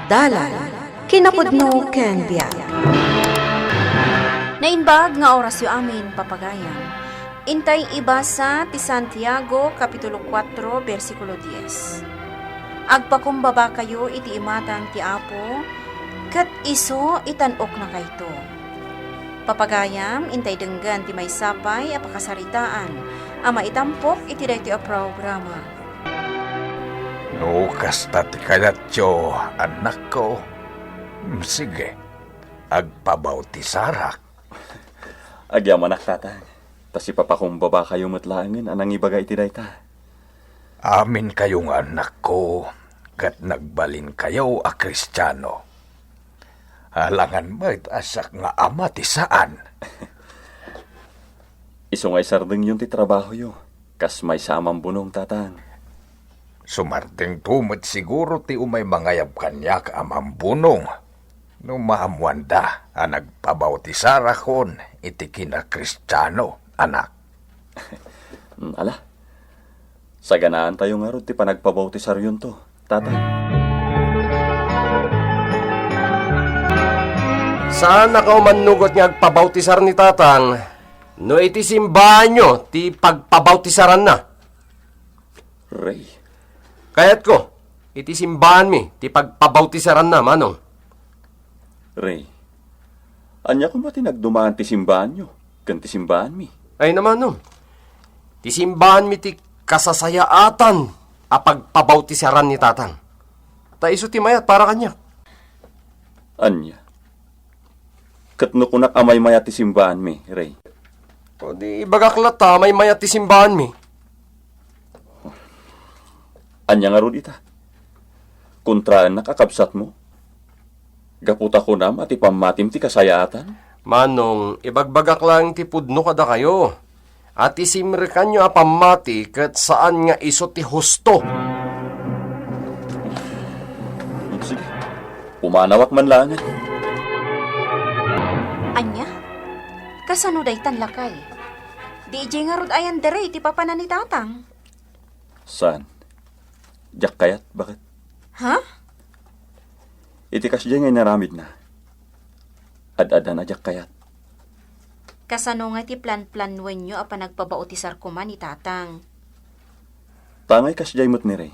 Dalan, kinapudno ken biag. Nainbag nga oras yu amin papagayan. Intay ibasa ti Santiago Kapitulo 4, versikulo 10. Agpakumbaba kayo iti imatang ti Apo, kat iso itanok na kayto. Papagayam, intay denggan ti may sapay a pakasaritaan, ama itampok iti daytoy a programa. No, kasta ti kayatyo, anak ko. Sige, agpabautisara. Agyaman ak tatang, tas ipapakumbaba kayo matlaangin anang ibagay ti dayta. Amin kayong anak ko, kat nagbalin kayo a Kristiyano. Halangan mo't asak nga ama ti saan. Iso ngay sardeng yun ti trabaho yo, kas may samang bunong tatang. Sumarting tumot siguro ti umay mangayab kanyak amambunong. No maamuanda a nagpabautisara kon iti kina Kristiyano, anak. Ala, sa ganaan tayo nga ron ti panagpabautisar yun to, tatang. Saan nakaw manugot nga agpabautisar ni tatang? No iti simbahan nyo, ti pagpabautisaran na. Ray, Kayat ko, iti simbahan mi, ti pagpabautisaran na, manong. Ray, anya ko mati nagdumaan ti simbahan nyo, kan ti simbahan mi. Ay naman no, ti simbahan mi ti kasasayaatan a pagpabautisaran ni tatang. Ta iso ti mayat para kanya. Anya, katno kunak amay maya ti simbahan mi, Ray. O di bagaklat ta, may mayat ti simbahan mi. Anya nga ron ita. Kontraan nakakabsat mo. Gaputa ko na mati pamatim ti kasayaatan. Manong, ibagbagak lang ti pudno kada kayo. At isimrikan nyo apamati kat saan nga iso ti husto. Sige, pumanawak man langan. Anya? Kasano daytan lakay? Di ije nga rod ayan dere iti papanan ni tatang. Saan? Jak kayat, bakit? Ha? Iti kasya ngay naramid na. Ad-ada na jak kayat. Kasano nga iti plan-planwen nyo a panagpabautisar ko man ni tatang. Tangay kasya mo't ni Ray.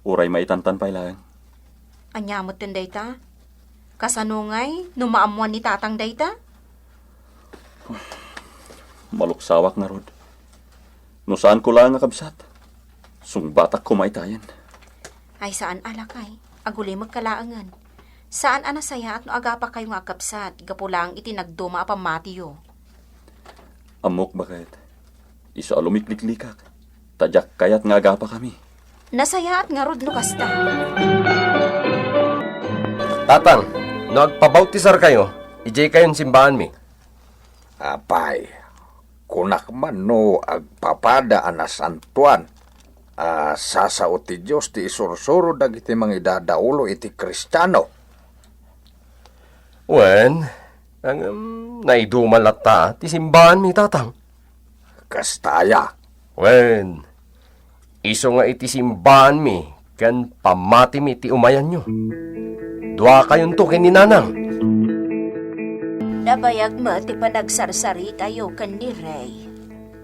Uray maitantan pa ilang. Anya mo't ten dayta? Kasano nga'y numaamuan ni tatang dayta? Maluksawak na rod. No saan ko lang nga kabsat? Sungbatak kumaitayan. Ay saan alakay? Aguli magkalaangan. Saan anasaya at no agapa kayo nga kapsat? Gapulang iti nagduma apamatiyo. Amok bakit? Iso alumikliklikak. Tadyak kayat nga agapa kami. Nasaya at nga rod no kasta. Tatang, no agpabautisar kayo, ijay kayon simbahan mi. Apay, kunak man no agpapada ana santuan. Sasao ti Diyos ti isursuro dagiti mga idadaulo iti Kristiyano. Wen, ang naidumalata ti simbahan mi tatang. Kastaya. Wen, iso nga iti simbahan mi, kan pamati mi ti umayan nyo. Dua kayon to kininanang. Nabayag mo ti panagsarsari kayo kan ni Ray.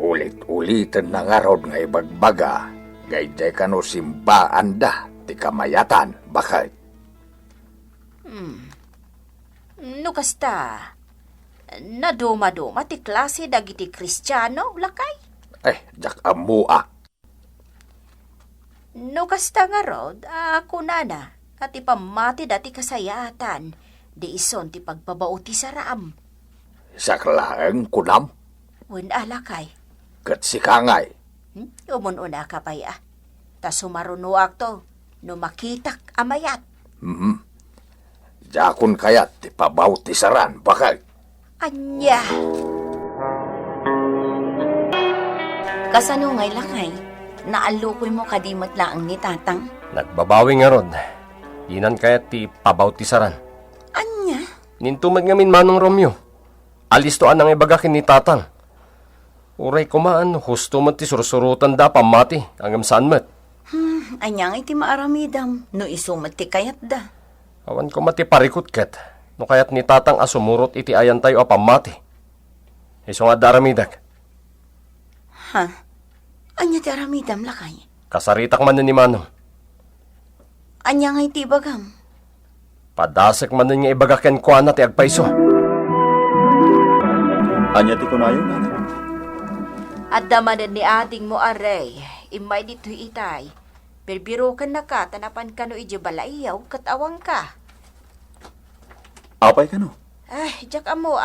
Ulit-ulitan na nga rod nga ibagbaga. Gayday ka no simbaan da, ti kamayatan, bakit? No kasta, naduma-duma ti klase dagiti Kristiyano, lakay? Jak amua. No kasta nga rod, ako nana, at ipamati dati kasayatan, di ison ti pagpabauti sa raam. Saklaang kunam, Wen alakay, kat sikangay. umununa ka pa ya. Ta sumarunuak to, no makitak amayat. Jakun kayat ti pabautisaran, bakit? Anya! Kasano ngay lakay, naalukoy mo kadimot laang ni tatang? Nagbabawi nga rod. Inan kaya ti pabautisaran. Anya? Nintumad nga min manong Romeo. Alistoan ang ibagakin ni tatang. Uray kumaan, husto man ti sursurutan da pamati, ang amsaan mat. Anyang iti maaramidam, no isumat ti kayat da. Awan ko mati parikot ket. No kayat ni tatang asumurot iti ayan tayo apamati. Iso nga daramidak. Ha? Anya ti aramidam lakay? Kasaritak man ni Manong. Anya nga iti bagam? Padasek man nga ibagaken ko na ti agpaiso. Anya ti kunayo, nanay. At damanan ni ating mo aray, imay dito'y itay. Birbiro ka na ka, tanapan ka no iji balayaw, katawang ka. Apay ka no? Ay, jak amo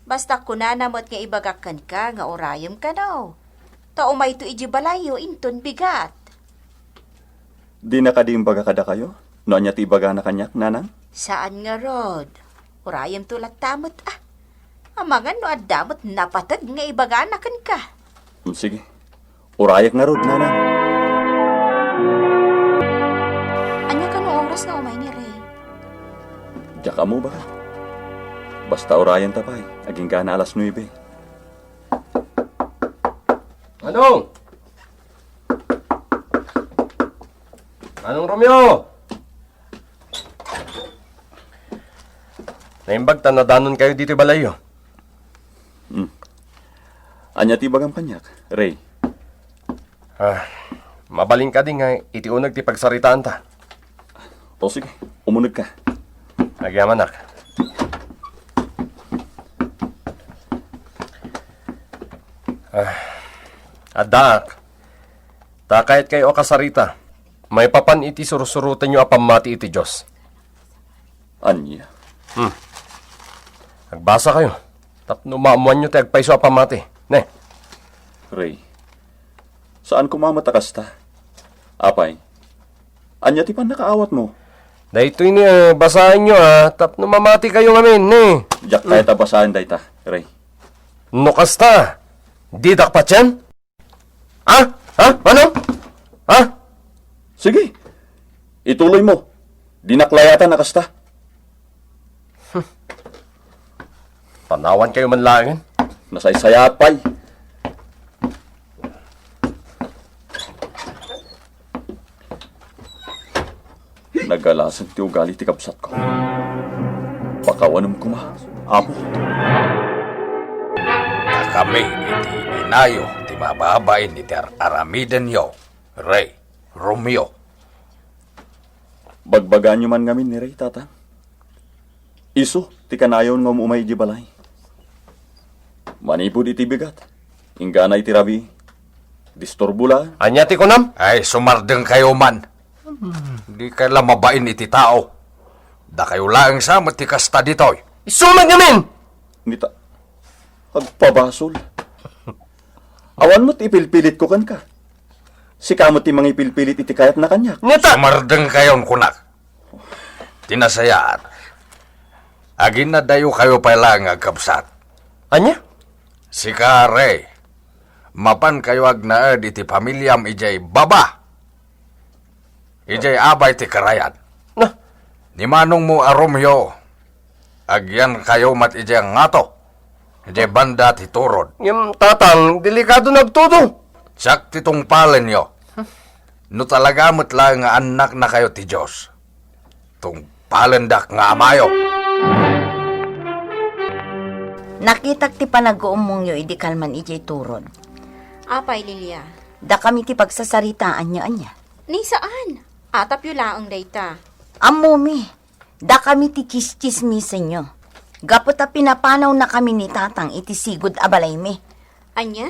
Basta kunanamot nga ibagakan ka, nga orayom ka no. Tao may to iji balayo, inton bigat. Di na kadi imbaga kada kayo? No anya ti ibaga na kanyak, nanang? Saan nga rod? Orayom tulat tamot Amangan no adamot napatag nga ibaganakan ka. Sige. Urayak nga rod, nanang. Anya ka no oras nga umay ni Ray? Diyak mo ba? Basta urayan tapay. Aging gana alas 9. Manong! Manong Romeo! Naimbag tanadanon kayo dito balayo. Anya ti bagang panyak, Ray. Mabaling ka din nga itiunag ti pagsaritaan ta. O sige, umunod ka. Nagyaman nak. Adak, takayat kayo kasarita. May papan iti surusurutan nyo apamati iti Diyos. Anya. Nagbasa kayo. Tapno maamuan nyo ti agpaiso apamati. Ne? Ray. Saan kumamatakas ta? Apay. Anya ti pan nakaawat mo? Dahito ini basahin nyo tapno mamati kayo ngamin. Ne? Diyak kaya tabasahan day ta, Ray. Nukas ta. Di dakpat yan? Ha? Ano? Ha? Sige. Ituloy mo. Dinaklayatan na kasta. Panawan kayo manlangan. Nasaysayapay. Nagalasan ti ugali ti kapsat ko. Pakawanam ko ma. Amo. Kami iti inayo ti mababay ni Aramiden yo, Ray, Romeo. Bagbagan nyo man ngamin ni Ray, tata. Iso, ti kanayon nga umay di balay. Manipod iti bigat. Ingganay ti rabi. Distorbula. Anya ti kunam? Ay, sumardeng kayo man. Di kayo mabain iti tao. Da kayo lang sa matikasta ditoy. Isunod ngamin! Nita. Agpabasol. Awan mo't ipilpilit ko kan ka. Si kamot ti mga ipilpilit iti kayat na kanyak. Nita! Sumardeng kayon kunak. Tinasayaan. Agin na dayo kayo pala nga kapsat. Anya? Si Kare. Mapan kayo agnaad iti pamilyam ijay baba. Ijay abay ti karayan. Na? Ni manong mo Romeo. Agyan kayo mat ijay ngato. Ijay banda ti turod. Yung tatang, delikado nagtuto. Sak titong palen yo. No talaga mo't lang nga anak na kayo ti Diyos. Tung palendak nga amayo. Nakitak ti panag-uumong yo, idi kalman ijay turod. Apay, Lilia. Da kami ti pagsasaritaan niya anya. Ni saan? Atap yu laang dayta. Amumi, da kami ti kiskismisan nyo. Gapot a pinapanaw na kami ni tatang iti sigod abalay mi. Anya?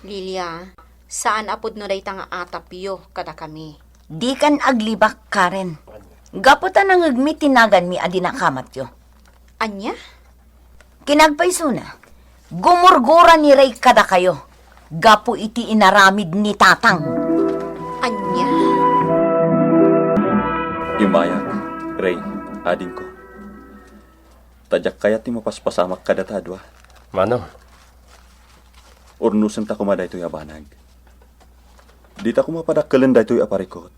Lilia, saan apod no dayta nga atap yu kada kami? Di kan aglibak Karen. Gapot a nangagmi tinagan mi adi nakamat yo. Anya? Kinagpaiso na. Gumurgura ni Ray kada kayo. Gapo iti inaramid ni tatang. Anya? Imayak, Ray, ading ko. Tadyak kaya ti mapaspasamak kadatadwa. Manong, Urnusan ta kumada ito'y abanag. Di ta kumapadakkalan da ito'y aparikot.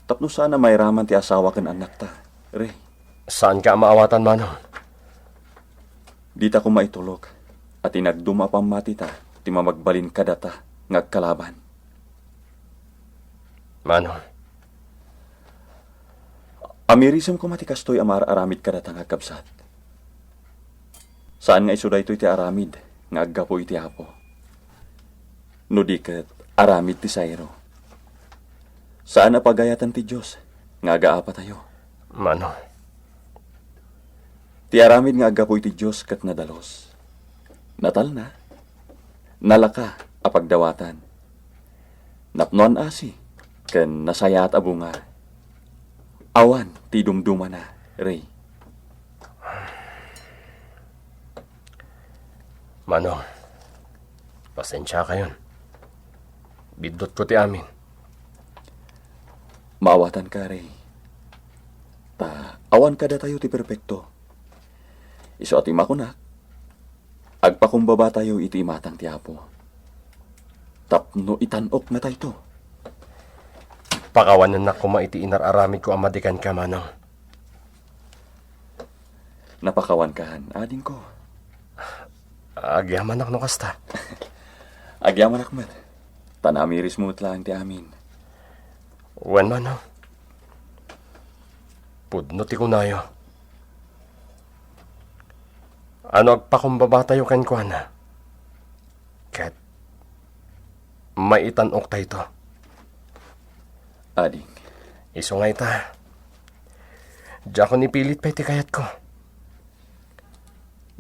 Tapno sana may raman ti asawa kan anak ta, Ray. saan ka maawatan, Manong? Di ta kumaitulog. At inagduma pamati ta, ti mamagbalin kadata, ngagkalaban. Manong, Amirisem ko matikastoy amar aramid kadatang agkabsat. Saan nga isuda ito iti aramid, nga aggapo iti apo. No di ket aramid ti sayro. Saan na pagayatan ti Diyos, nga agaapa tayo. Manong, Ti aramid nga aggapo iti Diyos ket nadalos. Natal na, nalaka apagdawatan. Napnuan asi, ken nasayat abunga. Awan ti dumduma na, Rey. Manong, pasensya kayon. Bidot ko ti amin. Maawatan ka, Rey. Awan kada tayo ti perpekto. Iso ati makunak. Agpakumbaba tayo iti matang ti Apo. Tapno itanok na tayo to. Pakawanan na kuma iti inararamid ko amadikan ka, Manong. Napakawan kahan, ading ko. Agyaman ako no kasta. Agyaman akmat. Tanamiris mo lang ti amin. Wen, Manong. Pudno ti kunayo. Ano agpakumbaba tayo ken kuana? Ket maitanok tayo to. Ading, Iso nga ita. Diya ko nipilit pa iti kayat ko.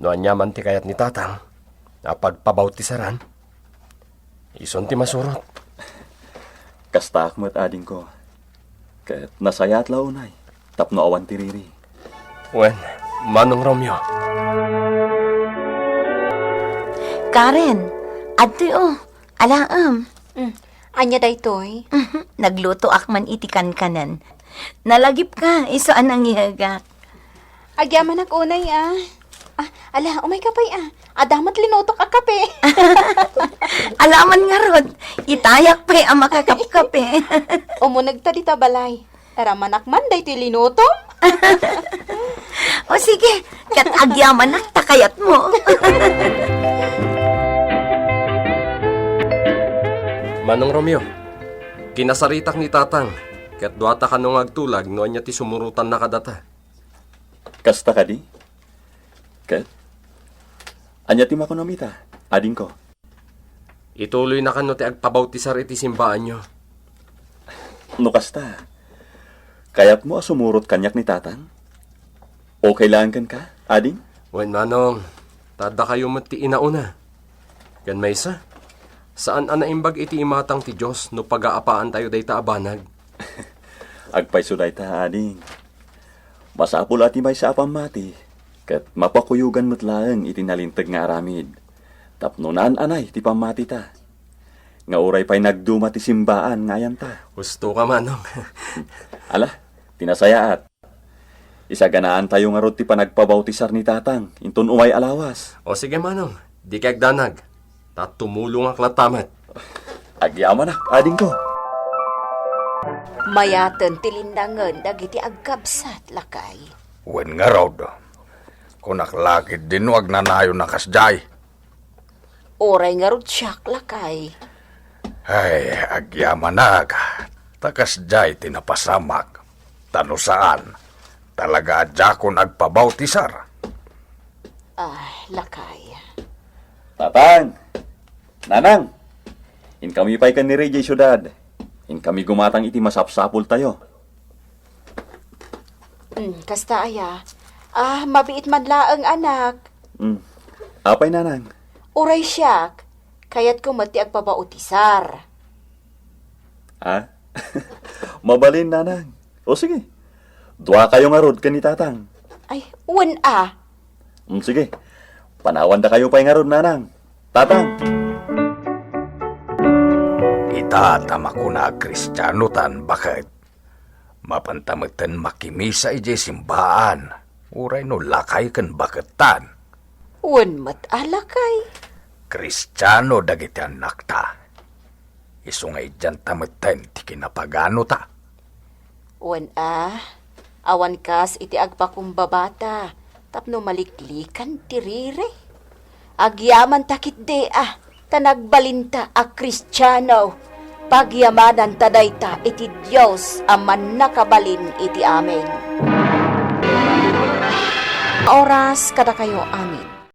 No anyaman ti kayat ni tatang, napagpabautisaran, ison ti masurot. kasta akmat ading ko. Ket nasayat launay. Tapno awan ti riri. Wen, Manong Romeo. Karen, adtoy alaam. Anya daytoy? Nagluto akman iti kankanan. Nalagip ka, iso anang ihagak. Agyaman ak unay ala, umay kapay Adamat linutok ak kape. Alaman nga rod, itayak pa'y ang makakapkape. Umunag ta dita balay. Aramanak man daytoy linutok. O sige, kat agyaman ak takayat mo. Manong Romeo, kinasaritak ni tatang, ket duata ka nung agtulag no anya ti sumurutan na kadata. Kasta ka di? Ket? Anya ti makonomita, ading ko. Ituloy na kano ti agpabautisar iti simbaan nyo. No kasta, kayat mo sumurot kanyak ni tatang? O kailangan ka, ading? Wen, Manong, tada kayo mati inauna. Gan may isa, saan anaimbag iti imatang ti Diyos no pag-aapaan tayo dayta abanag? Agpaysuday ta, ading. Masapul ati may sa apamati, ket mapakuyugan mutlaeng iti nalintag nga aramid. Tapno naan anay ti pamati ta. Nga uray pa'y nagduma ti simbaan ngayan ta. Gusto ka, Manong. Ala, tinasayaat. Isa ganaan tayo nga rod ti panagpabautisar ni tatang, inton umay alawas. O sige, Manong, di kag danag. Tatumulong ak latamet. Agyaman na, ading ko. Mayaten tilindangan dagiti agkabsat lakay. Wen nga rod. Kunak lakid din wag na nayo nakasjay. Oray nga rod siyak lakay. Ay, agyamanag. Takasjay tinapasamak. Tano saan? Talaga adya ko nagpabautisar. Lakay. Tatang! Nanang! In kami pa'y kan ni Rey Syudad. In kami gumatang iti masapsapul tayo. Kasta mabiit man laang anak. Apay nanang? Uray siyak, kayat ko mati agpabautisar. Mabalin nanang. O sige. Dua kayo nga rod ni tatang. Ay, wen Sige. Panawan da kayo pa'y nga rod nanang. Tatang! Itatama ko na Kristiyano tan, bakit? Mapantamutan makimisa ije simbaan. Uray no lakay kan baketan. Wen mat alakay. Kristiyano dagiti anak ta. Isungay dyan tamutan ti kinapagano ta. Wen awan kas iti agpakumbabata. Tapno maliklikan tirire. Agyaman takit de tanagbalinta a Kristiyano. Pagyamanan tadayta iti Diyos aman nakabalin iti amen. Oras kada kayo amin.